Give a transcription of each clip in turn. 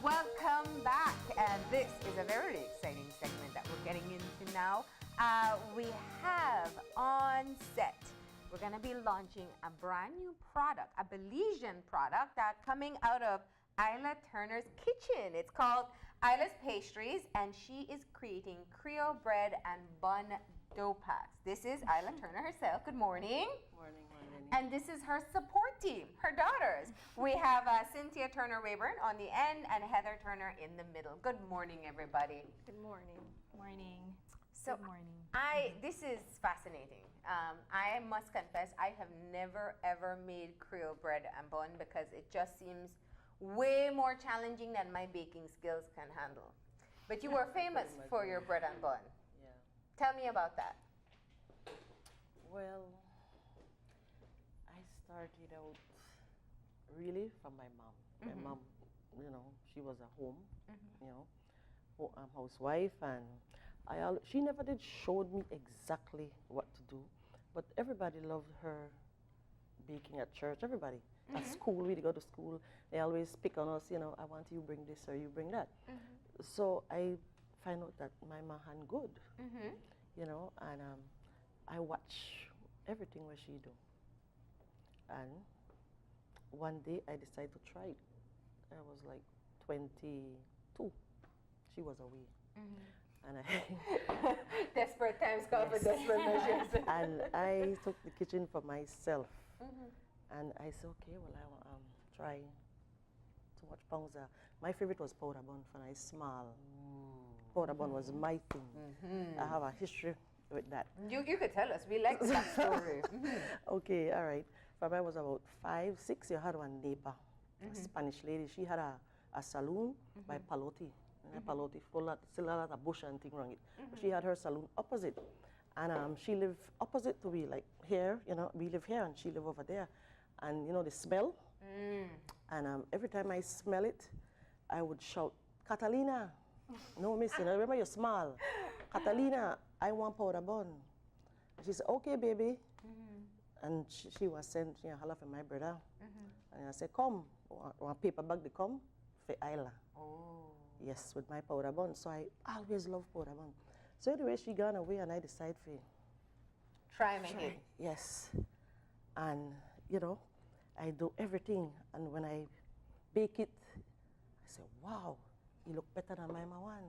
Welcome back. And this is a very exciting segment that we're getting into now. We have on set, we're going to be launching a brand new product, a Belizean product that coming out of Isla Turner's kitchen. It's called Isla's Pastries, and she is creating Creole bread and bun dough packs. This is Isla Turner herself. Good morning. Morning, morning. And this is her support team, her daughters. We have Cynthia Turner Rayburn on the end and Heather Turner in the middle. Good morning, everybody. Good morning. Morning. So Good morning. this is fascinating. I must confess, I have never ever made Creole bread and bun because it just seems way more challenging than my baking skills can handle. But you were famous for your bread and bun. Yeah. Tell me about that. Well, I started out really from my mom. My mom, she was a home, housewife, and she never did showed me exactly what to do, but everybody loved her baking at church. Everybody at school, we'd go to school. They always pick on us. I want you bring this or you bring that. So I find out that my mom had good, and I watch everything what she do. And one day I decided to try it. I was like 22. She was away. And I Desperate times call for desperate measures. and I took the kitchen for myself. And I said, okay, well, I want try too much pounds. My favorite was powder bun when I small. Powder bun was my thing. I have a history with that. You could tell us. We like that story. Okay, all right. When I was about 5, 6, you had one neighbor, a Spanish lady. She had a saloon by Palotti. And Palotti still had a bush and thing around it. She had her saloon opposite. And she lived opposite to me, like here, we live here and she live over there. And the smell. And every time I smell it, I would shout, Catalina. No, miss, remember you're small. Catalina, I want powder bun. She said, okay, baby. And she was sent, holla for my brother. And I said, come, want paper bag to come for Isla. Oh. Yes, with my powder bun. So I always love powder bun. So anyway, she gone away and I decided to try my hand. Yes. And, I do everything. And when I bake it, I say, wow, it look better than my one.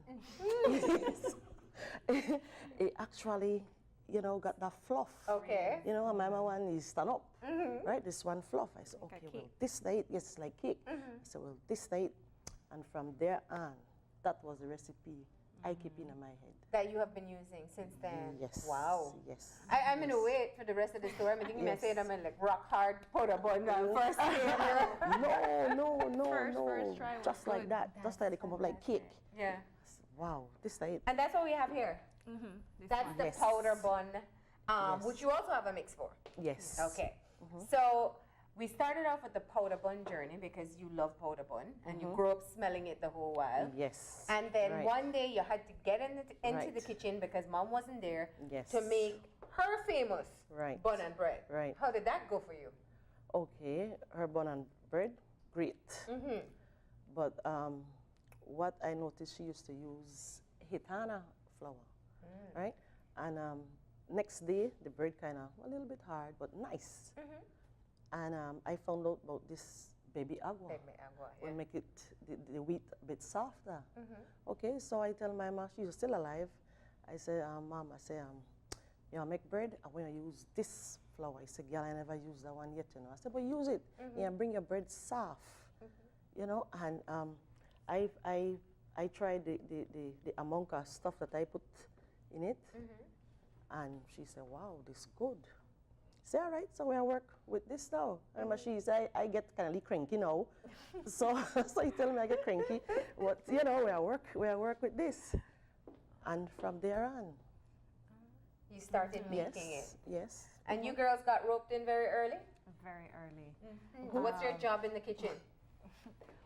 It actually, got that fluff. Okay. And my one is stand up, right? This one fluff. I said, okay, well, this night, yes, like cake. I said, well, this night, and from there on, that was the recipe I keep in my head. That you have been using since then? Yes. Wow. Yes. I'm going to wait for the rest of the story. I'm thinking I say I'm like rock hard powder bun first day. No. First try was just like good. that. Just like they come up like cake. Yeah. Wow, this night. And that's what we have here. That's the powder bun, which you also have a mix for. Yes. Okay. So we started off with the powder bun journey because you love powder bun and you grew up smelling it the whole while. Yes. And then one day you had to get into the Right. kitchen because mom wasn't there Yes. to make her famous Right. bun and bread. Right. How did that go for you? Okay, her bun and bread, great. But what I noticed, she used to use hitana flour, right? And next day, the bread kind of a little bit hard, but nice. And I found out about this baby agua. Baby agua, Will make it the wheat a bit softer. Okay, so I tell my mom, she's still alive. I say, Mom, make bread. I want to use this flour. I said, girl, I never used that one yet, I said, but use it. Bring your bread soft. And I tried the amount of stuff that I put in it. And she said, wow, this is good. Say, all right, so we work with this now. And she said, I get kind of cranky now. so you tell me I get cranky. But, we work with this. And from there on. You started making it. Yes. And you girls got roped in very early? Very early. What's your job in the kitchen?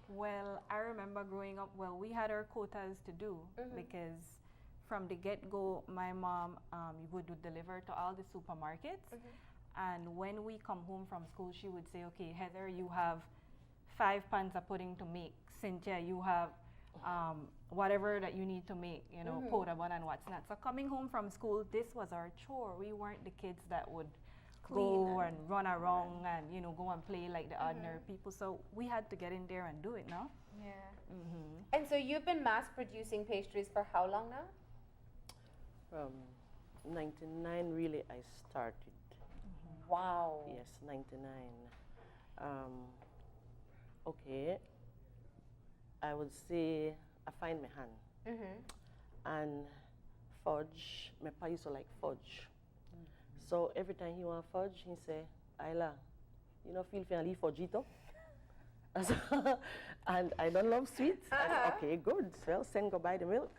Well, I remember growing up, we had our quotas to do because from the get-go, my mom would deliver to all the supermarkets. And when we come home from school, she would say, okay, Heather, you have 5 pans of pudding to make. Cynthia, you have whatever that you need to make, you know, powder bun and what's not. So coming home from school, this was our chore. We weren't the kids that would go and run around and, you know, go and play like the ordinary people. So we had to get in there and do it, no? Yeah. And so you've been mass producing pastries for how long now? From 99, really, I started. Wow. Yes, 99. Okay. I would say I find my hand. And fudge, my pa used to like fudge. So every time he want fudge, he say, Ayla, you know, feel free to leave fudgito. And I don't love sweets. I said, okay, good. Well, send go buy the milk.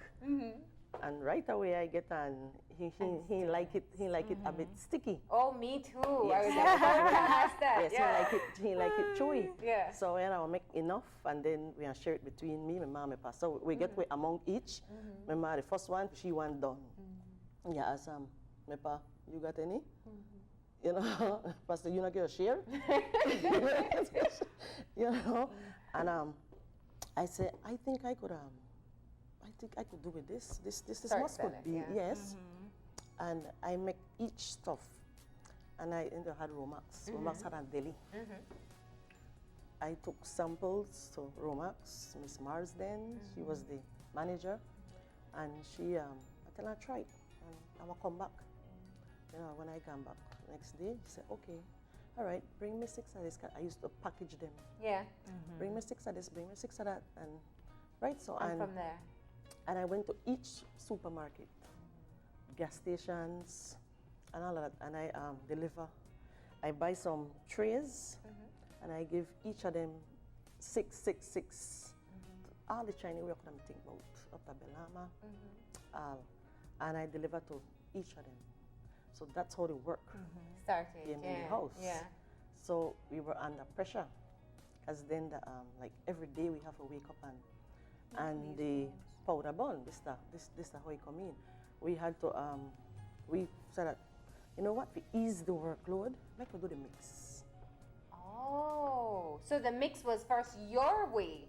And right away I get on. He like it a bit sticky. Oh, me too. Yes. I was about to ask that. Yes, he like it chewy. Yeah. So when I make enough, and then we share it between me, my mom, my pa. So we get way among each. My mom, the first one, she want done. Yeah, as my pa, you got any? You know, Pastor, you not get a share? You know, and I say, I think I could do with this. This must could be, yes. And I make each stuff. And I had Romax. Romax had a deli. I took samples to Romax, Miss Marsden, she was the manager. And she, I tell her, try it, and I will come back. You know, when I come back next day, she said, okay, all right, bring me 6 of this. I used to package them. Yeah. Bring me 6 of this, bring me 6 of that. And right, so And from there. and I went to each supermarket, gas stations, and all of that, and I deliver. I buy some trays, and I give each of them 6, 6, 6. All the Chinese work them think about, up to Belama, and I deliver to each of them. So that's how the work Started. came in the house. Yeah. So we were under pressure, because then like every day we have to wake up and the powder bun, this is how it come in. We had to, we said that, you know what, we ease the workload, let us do the mix. Oh, so the mix was first your way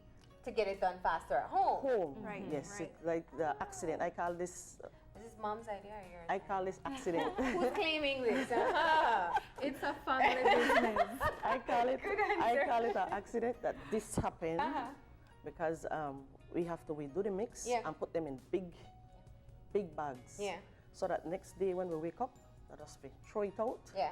to get it done faster at home. Right. Yes, Right. it's like the accident. I call this, Is this mom's idea or yours? I call this accident. Who's claiming this? It's a family business. I call it, Good I answer. call it an accident that this happened because we have to do the mix and put them in big bags. Yeah. So that next day when we wake up, let us throw it out Yeah.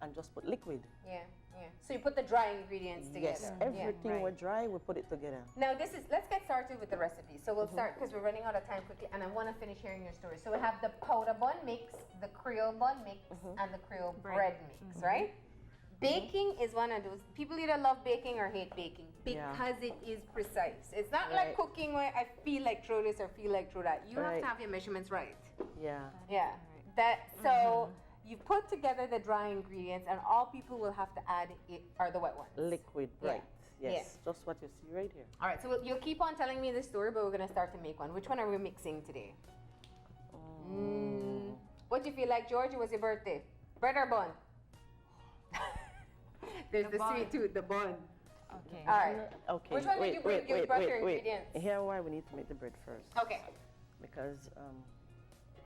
and just put liquid. Yeah. Yeah. So you put the dry ingredients together. Yes, everything right. we're dry, we put it together. Now let's get started with the recipe. So we'll start because we're running out of time quickly, and I want to finish hearing your story. So we have the powder bun mix, the Creole bun mix, and the Creole bread mix, right? Baking is one of those. People either love baking or hate baking because it is precise. It's not like cooking where I feel like throw this or feel like throw that. You have to have your measurements right. Yeah. Yeah. That so. You put together the dry ingredients, and all people will have to add are the wet ones. Liquid, Yeah. right. Yes, just what you see right here. All right, so you'll keep on telling me this story, but we're going to start to make one. Which one are we mixing today? What do you feel like, George? It was your birthday. Bread or bun? There's the bun. sweet tooth, the bun. Okay. All right. Okay. Which one did you bring? You brought your ingredients. Here why we need to make the bread first. Okay. Because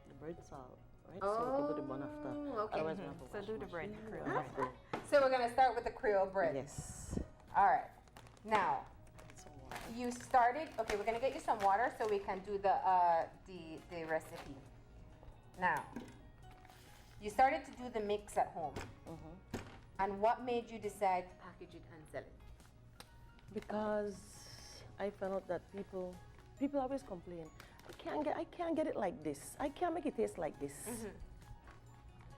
the bread's all right. So we could do the bun after. Okay. Otherwise we have to So wash do the machine. bread, We Creole. have to- So we're going to start with the Creole bread. Yes. All right. Now, Some water. you started. Okay, we're gonna get you some water so we can do the recipe. Now, you started to do the mix at home, and what made you decide to package it and sell it? Because I found out that people always complain. I can't get it like this. I can't make it taste like this.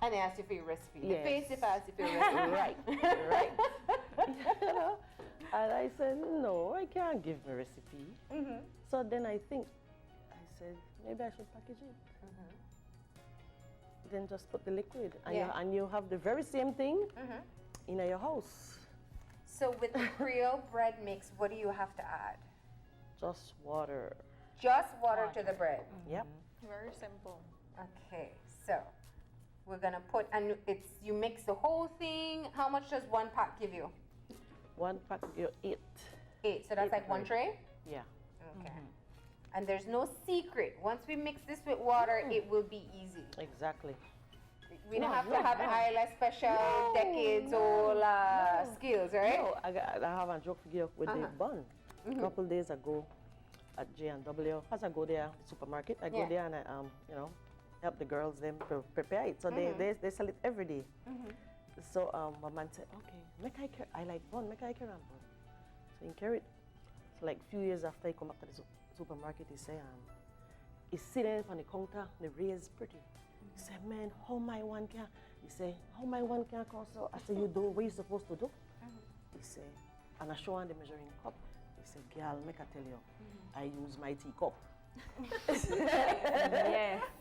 And they asked you for your recipe. Yes. The face if I asked you for your recipe. Right. You know? And I said, no, I can't give my recipe. So then I said, maybe I should package it. Then just put the liquid, and you have the very same thing in your house. So with the Creole bread mix, what do you have to add? Just water. Just water to the bread. Yep. Very simple. Okay, so we're gonna put, and you mix the whole thing. How much does one pot give you? One pack give you 8. 8. So that's like one tray? Yeah. Okay. And there's no secret. Once we mix this with water, it will be easy. Exactly. We don't have to have Isla special decades old skills, right? No, I have a joke for you with the bun. A couple days ago at J&W, as I go there, the supermarket, I go there and I, you know, help the girls them prepare it. So they sell it every day. So my man said, okay, I like bun, make I carry on bun. So he carried. So like a few years after he come back to the supermarket, he say, he's sitting on the counter, the raise pretty. He said, man, how my one can? He said, how my one can cost? So I said, you do what you supposed to do? He said, and I show him the measuring cup. He said, girl, make I tell you, I use my teacup. Yes.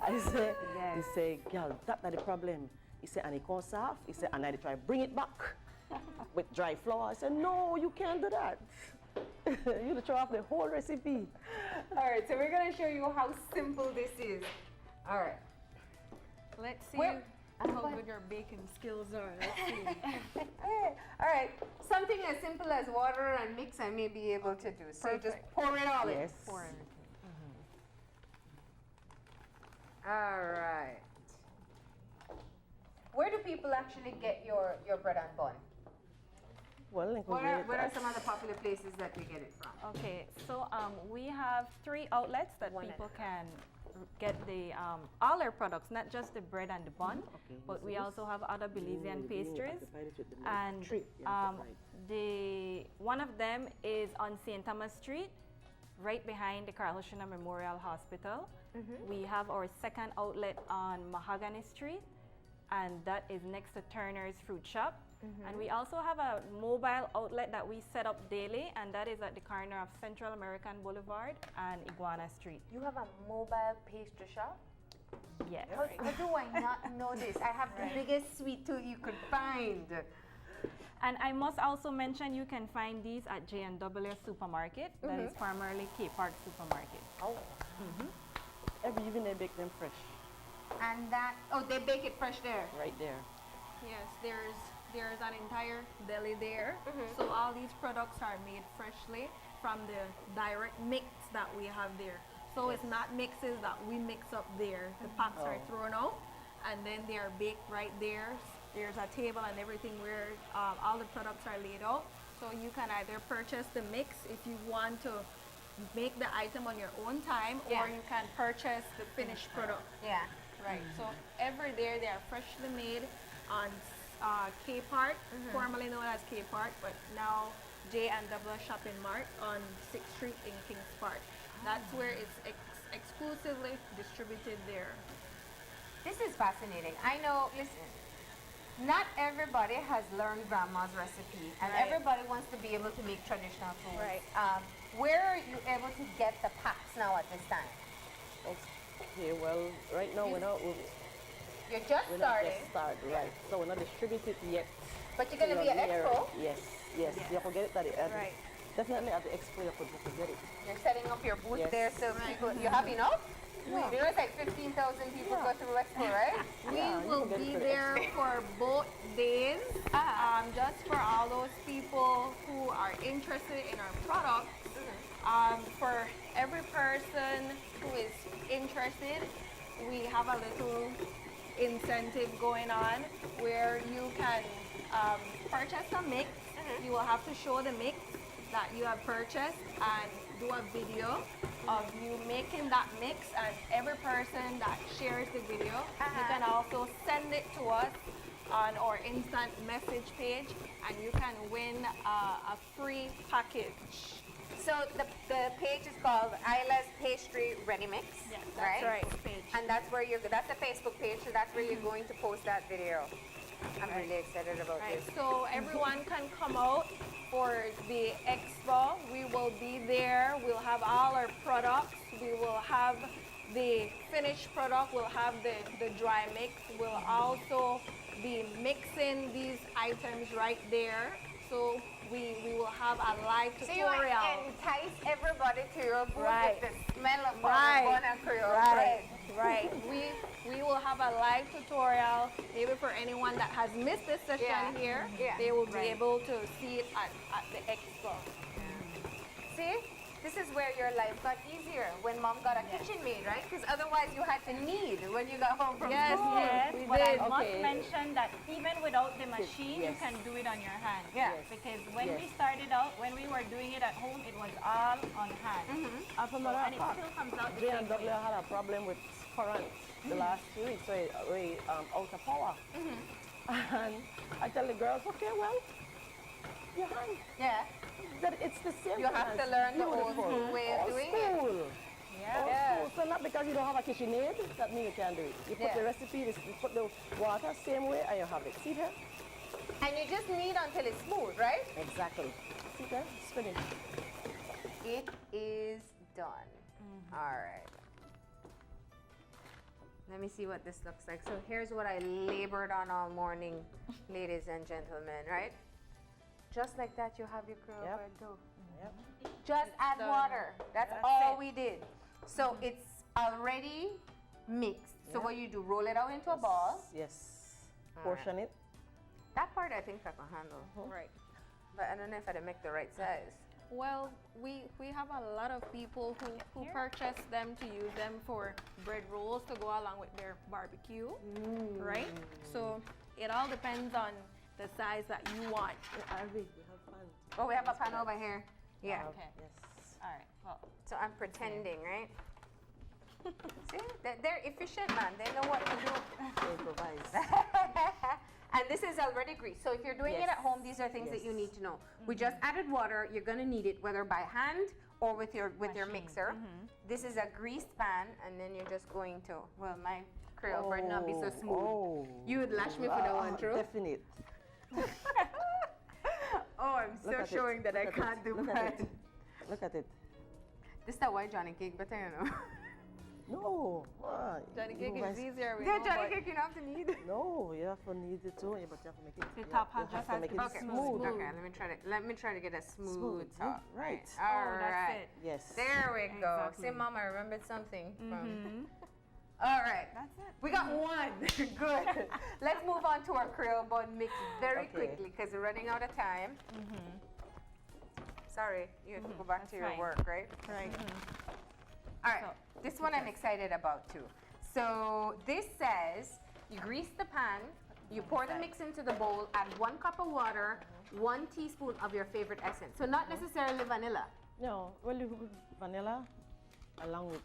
I said, he said, girl, that's not the problem. He said, and it comes soft. He said, and I try bring it back with dry flour. I said, no, you can't do that. You throw off the whole recipe. All right, so we're going to show you how simple this is. All right. Let's see Where- how good your baking skills are. Let's see. All right, something as simple as water and mix I may be able to do. So just pour it all in. Yes. Pour everything. All right. Where do people actually get your bread and bun? Well, like What are some of the popular places that we get it from? Okay, so we have 3 outlets that people can get the all our products, not just the bread and the bun, but we also have other Belizean pastries. And the one of them is on St. Thomas Street, right behind the Carl Hushina Memorial Hospital. We have our second outlet on Mahogany Street, and that is next to Turner's Fruit Shop. And we also have a mobile outlet that we set up daily, and that is at the corner of Central American Boulevard and Iguana Street. You have a mobile pastry shop? Yes. How do I not know this? I have the biggest sweet tooth you could find. And I must also mention you can find these at J&W Supermarket, that is formerly K Park Supermarket. Oh. Every evening they bake them fresh. And that, they bake it fresh there. Right there. Yes, there's an entire deli there. So all these products are made freshly from the direct mix that we have there. So it's not mixes that we mix up there. The packs are thrown out and then they are baked right there. There's a table and everything where all the products are laid out. So you can either purchase the mix if you want to make the item on your own time, or you can purchase the finished product. Yeah. Right. So every day they are freshly made on K Park, formerly known as K Park, but now J&W Shopping Mart on 6th Street in Kings Park. That's where it's exclusively distributed there. This is fascinating. I know, listen, not everybody has learned grandma's recipe, and everybody wants to be able to make traditional food. Right. Where are you able to get the packs now at this time? Okay, well, right now we're not You're just just starting, started, right? So we're not distributed yet. but you're going to be at Expo. Yes. You can get it at the Right. Definitely at the expo you could get it. You're setting up your booth Yes. there, so people, you have enough? You know, it's like 15,000 people go through Expo, right? We will can get be it. there for both days, just for all those people who are interested in our products. For every person who is interested, we have a little incentive going on where you can purchase a mix. You will have to show the mix that you have purchased and do a video of you making that mix, and every person that shares the video, you can also send it to us on our instant message page, and you can win a free package. So the page is called Isla's Pastry Ready Mix, Yes, right? that's right. Page. And that's where that's the Facebook page, so that's where you're going to post that video. I'm really excited about Right, this. so everyone can come out for the expo. We will be there. We'll have all our products. We will have the finished product. We'll have the dry mix. We'll also be mixing these items right there. So we will have a live So you tutorial. entice everybody to your booth Right. with the smell of Right. bun and Creole bread. Right, right. we will have a live tutorial, maybe for anyone that has missed this session here, they will be able to see it at the expo. See? This is where your life got easier when mom got a kitchen maid, right? Because otherwise you had to knead when you got home from school. Yes, we but I did. must Okay. mention that even without the machine, you Yes. can do it on your hand. Yeah. Yes. Because when Yes. we started out, when we were doing it at home, it was all on hand. As a matter And of it fact, still comes out the J same and W way. had a problem with current the last 2 weeks, so we out of power. And I tell the girls, okay, well, your hand, Yeah. that it's the same. You have to learn the old school way of doing it. School. Yeah. Old Yeah. school. So not because you don't have a KitchenAid, that means you can't do it. You put Yeah. the recipe, you put the water same way, and you have it. See there? And you just knead until it's smooth, right? Exactly. See there? It's finished. It is done. All right. Let me see what this looks like. So here's what I labored on all morning, ladies and gentlemen, right? Just like that, you have your Creole Yep. bread dough. Yep. Just add done. water. That's That's all it. we did. So it's already mixed. So Yeah. what you do, roll it out into a ball. Yes. All Portion it. That part I think I can handle. Right. But I don't know if I make the right size. Well, we have a lot of people who purchase them to use them for bread rolls to go along with their barbecue, right? So it all depends on the size that you want. Arvi, we have fun. Oh, we have a pan over here. Yeah. Okay. Yes. All right. Well, So I'm pretending, right? See, they're efficient, man. They know what to do. Improvise. And this is already greased. So if you're doing it at Yes. home, these are things that you Yes. need to know. We just added water. You're gonna knead it whether by hand or with your Machine. mixer. This is a greased pan, and then you're just going to. Well, my Creole bread not be so smooth. Oh. You would lash me for that one, true? Definite. Oh, I'm so Look at it. showing that I Look at can't it. do Look at bread. it. Look at it. This is that white Johnny cake, but you know. No. Johnny cake is easy. easier. We Yeah, know, Johnny but cake, you don't have to knead. No, you have to knead it too, but you have to make it. The you top have- half you just have to has make to it be Okay. smooth. Okay, let me try to get a smooth top. Right. All oh, right. that's it. Yes. There we go. Exactly. See, Mom, I remembered something from. All right. That's it. We got one. Good. Let's move on to our Creole bun mix very Okay. quickly because we're running out of time. Sorry, you have to go back to your fine. work, right? Right. All right. This one I'm excited about too. So this says you grease the pan, you pour the mix into the bowl, add 1 cup of water, 1 teaspoon of your favorite essence. So not necessarily vanilla. No, well, you put vanilla along with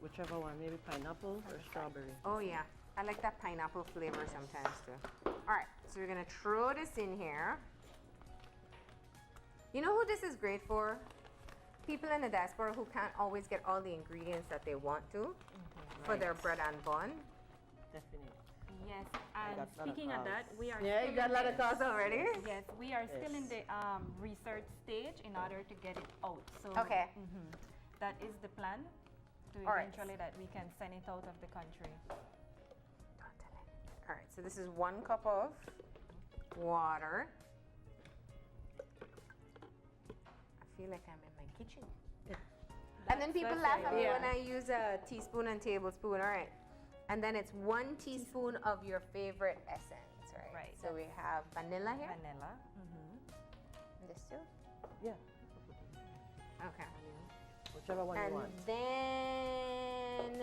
whichever one, maybe pineapple or strawberry. Oh yeah, I like that pineapple flavor sometimes too. All right, so we're gonna throw this in here. You know who this is great for? People in the diaspora who can't always get all the ingredients that they want to for their bread and bun. Definitely. Yes. I And got lot of speaking of calls. that, we are Yeah, you still got a lot in of calls already. Yes, we are still in Yes. the research stage in order to get it out. So Okay. that is the plan to All right. eventually that we can send it out of the country. Don't tell it. All right, so this is 1 cup of water. I feel like I'm in my kitchen. And then people laugh at me idea. when I use a teaspoon and tablespoon. All right. And then it's 1 teaspoon of your favorite essence, right? Right, So we have vanilla here. Vanilla. This too. Yeah. Okay. Whichever one you And want. then,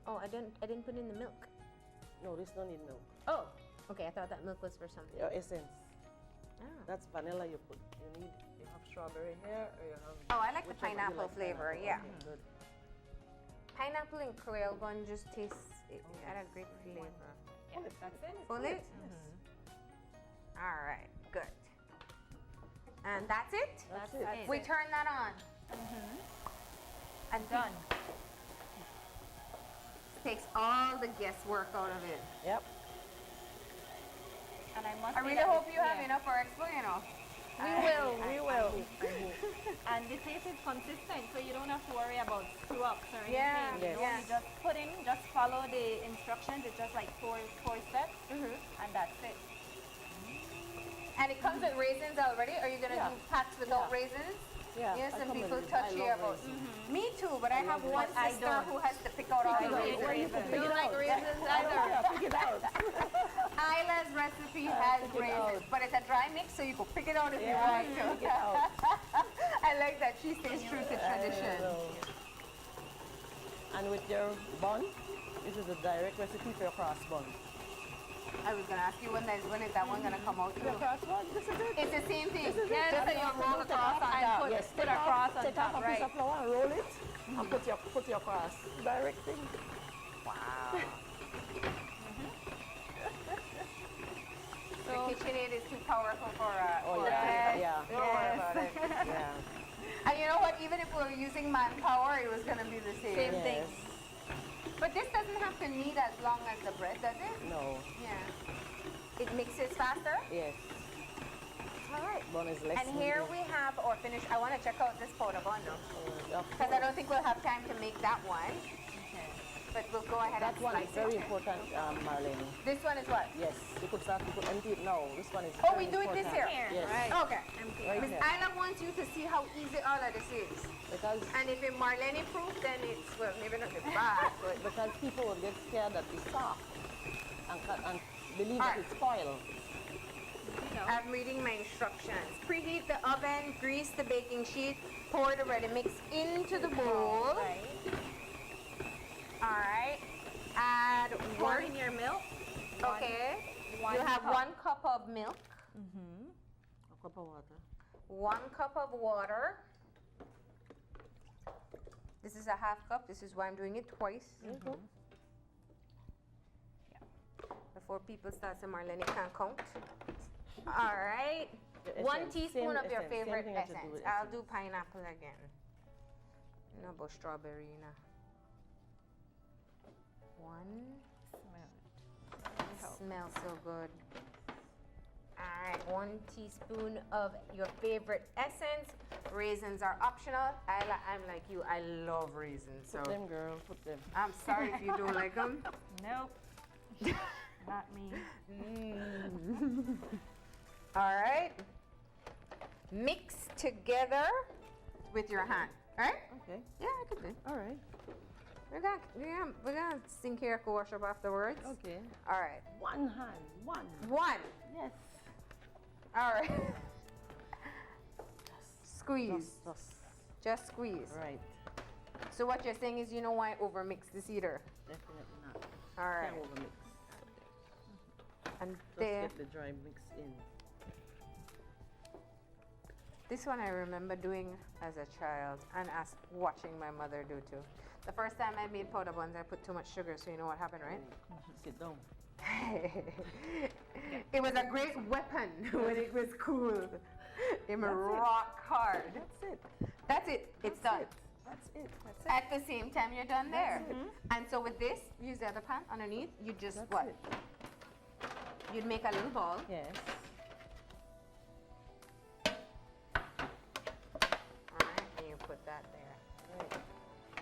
oh, I didn't put in the milk. No, this don't need milk. Oh, okay. I thought that milk was for something. Your essence. Oh. That's vanilla you put. You have strawberry here or you have. Oh, I like the whichever you pineapple like flavor. pineapple. Yeah. Okay, good. Pineapple and Creole bun just tastes. It had a great flavor. Yeah, that's it. Full it. All right. Good. And that's it. That's That's it. it. We turn that on. And Done. takes all the guesswork out of it. Yep. And I must I say really that hope the- you have yeah. enough for expo, you know. we will. And the taste is consistent, so you don't have to worry about screw ups or anything. Yeah, You know, yeah. you just put in, just follow the instructions. It's just like four steps, and that's it. And it comes with raisins already. Are you gonna Yeah. do packs without Yeah. raisins? Yeah, You know, I some come with people it. touchy I love about. raisins. Me too, but I have one I sister don't. who has to pick out all the don't eat raisins. Well, you can raisins. pick You it don't like out. raisins I don't either? care, pick it out. Isla's recipe has pick it raisins, out. but it's a dry mix, so you can pick it out if you Yeah, want to. pick it out. I like that she stays true to tradition. I know. And with your bun, this is a direct recipe for your cross bun. I was gonna ask you when is that one gonna come out too? Your cross bun, this is it. It's the same thing. This is Yes, it. just that you roll the cross on and top. put- Yes, put take a cross on take top, off a piece right. of flour, roll it, and put your cross. Direct thing. Wow. The KitchenAid is too powerful for Oh, for yeah, us. yeah. Don't worry about it. Yeah. And you know what? Even if we were using manpower, it was gonna be the same. Same thing. Yes. But this doesn't have to knead as long as the bread, does it? No. Yeah. It mixes faster. Yes. All right. Bun is less. And here we have our finish. I want to check out this powder bun though, because I don't think we'll have time to make that one. But we'll go ahead That and one is slice very it. important, Marlene. This one is what? Yes, you could empty it now. This one is Oh, very we do it this important. here. Yes. Right. Okay. Right Miss here. Isla wants you to see how easy all of this is. Because And if it's Marlene proof, then it's, well, maybe not the bad, but because people will get scared that it's soft and believe Alright. that it's spoiled. I'm reading my instructions. Preheat the oven, grease the baking sheet, pour the ready mix into the bowl. All right. Add Pour one. in your milk. Okay. one You have cup. 1 cup of milk, A cup of water. 1 cup of water. This is a half cup. This is why I'm doing it twice. Before people start saying Marlene can't count. All right. The 1 essence, teaspoon same of your essence, same favorite thing that you do essence. with I'll essence. do pineapple again. No, about strawberry, you know. 1. Smells so good. All right, 1 teaspoon of your favorite essence. Raisins are optional. I'm like you. I love raisins. So Put them, girl. Put them. I'm sorry if you don't like them. Nope. Not me. All right. Mix together with your hand. All right? Okay. Yeah, I could do. All right. We're gonna sink here, go wash up afterwards. Okay. All right. One hand. One. 1. Yes. All right. Squeeze. Just. Squeeze. Right. So what you're saying is you don't want to overmix this either. Definitely not. All right. Can't overmix. And Just there. get the dry mix in. This one I remember doing as a child and as watching my mother do too. The first time I made powder buns, I put too much sugar, so you know what happened, right? Sit down. It was a great weapon when it was cool. It was rock hard. That's it. That's it. It's done. That's it. At the same time, you're done there. That's And so with this, use the other pan underneath. You just That's what? it. You'd make a little ball. Yes. All right, and you put that there. Right.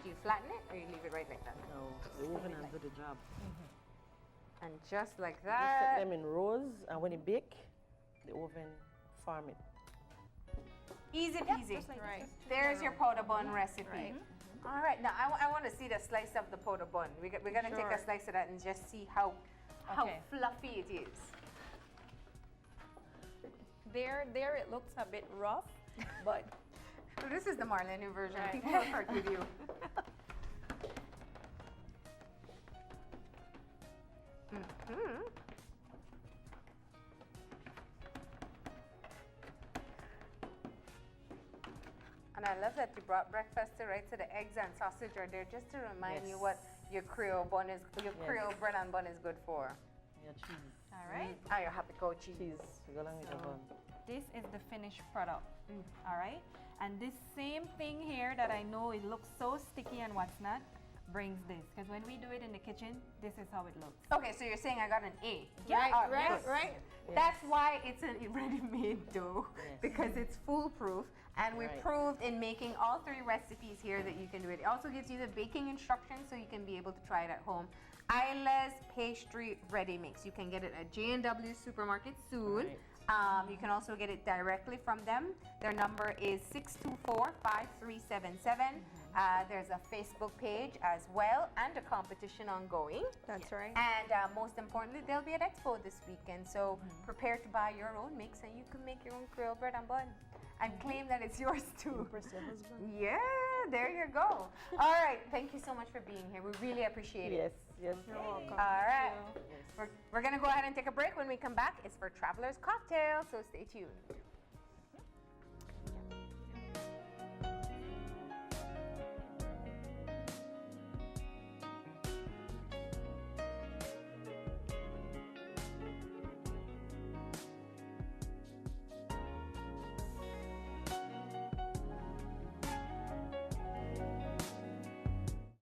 Do you flatten it or you leave it right like that? No, the oven has do the job. And just like Just set that. them in rows, and when it bake, the oven farm it. Easy peasy. Right. There's your powder bun recipe. All right, now I want to see the slice of the powder bun. We're going to take a Sure. slice of that and just see how Okay. fluffy it is. There it looks a bit rough, but So this is the Marlene version. I Right. think we'll start with you. Mhm. And I love that you brought breakfast too, right? So the eggs and sausage are there just to remind you Yes. what your Creole bun is, your Yes. Creole bread and bun is good for. Yeah, cheese. All right. Ah, your happy cow cheese. Cheese to go along with the bun. This is the finished product. All right. And this same thing here that I know it looks so sticky and what's not brings this. Because when we do it in the kitchen, this is how it looks. Okay, so you're saying I got an A. Right, Ah, right, yes. right. That's why it's a ready-made dough, Yes. because it's foolproof. And we Right. proved in making all 3 recipes here that you can do it. It also gives you the baking instructions so you can be able to try it at home. Isla's Pastry Ready Mix. You can get it at J&W Supermarket soon. Right. You can also get it directly from them. Their number is 624-5377. There's a Facebook page as well and a competition ongoing. That's right. And most importantly, they'll be at Expo this weekend. So prepare to buy your own mix and you can make your own Creole bread and bun and claim that it's yours too. Impress your husband. Yeah, there you go. All right, thank you so much for being here. We really appreciate it. Yes. You're welcome. All right. Yes. We're going to go ahead and take a break. When we come back, it's for Traveler's Cocktail, so stay tuned.